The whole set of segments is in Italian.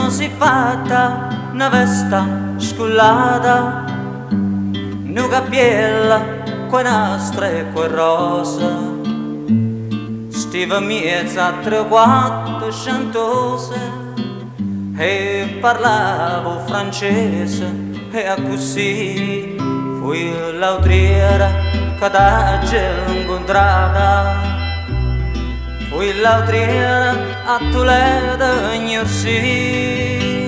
Si fatta una vesta scullata, nu cappiella, qua nastra e qua rosa, stiva miezza tre quattro centose e parlavo francese e a così fui l'autriera che t'ha incontrata. Fui l'autriera a Toledo ignorsi,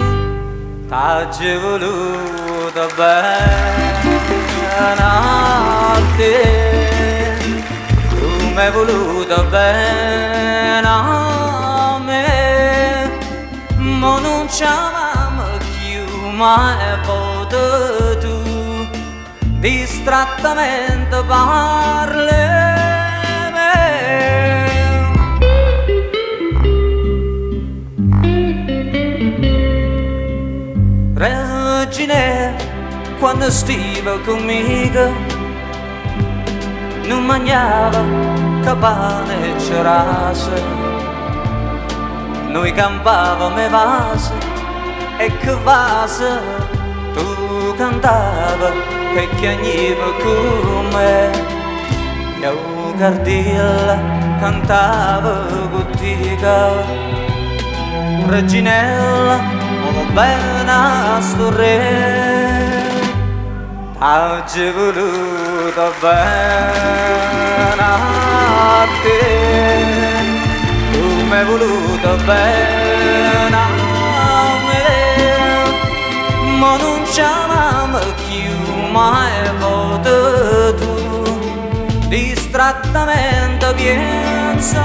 t'hai voluto bene a te, tu m'hai voluto bene a me, ma non ci amiamo più mai potuto, distrattamente parli. Regine, quando stiva conmigo, non mangiava che pane e cerase, noi campavamo e vase e che vase, tu cantavi e chiagniva come io cardilla cantava gottica. Reginella, bene a sto re, t'hai voluto bene a te, tu m'hai voluto bene a me, ma non ci amiamo più mai potuto, distrattamente pensa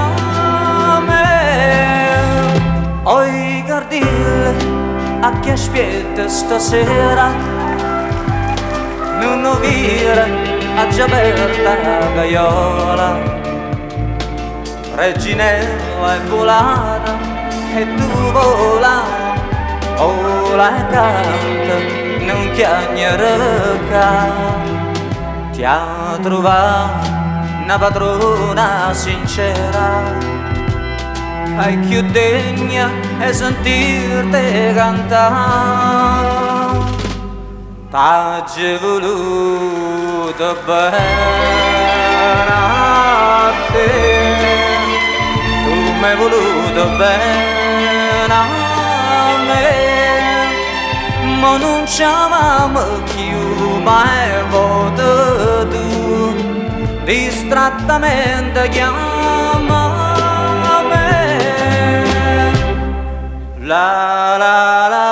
a me. Oi cardille, a chi aspetta stasera, non vira a già aperta la gaiola. Reginella è volata e tu vola, vola e canta, non chiagnerà. Ti ha trovato una padrona sincera, hai più degna e sentirti cantare. T'hai voluto bene a te, tu m'hai voluto bene a me, ma non ci amiamo più mai potuto, distrattamente chiama. La la la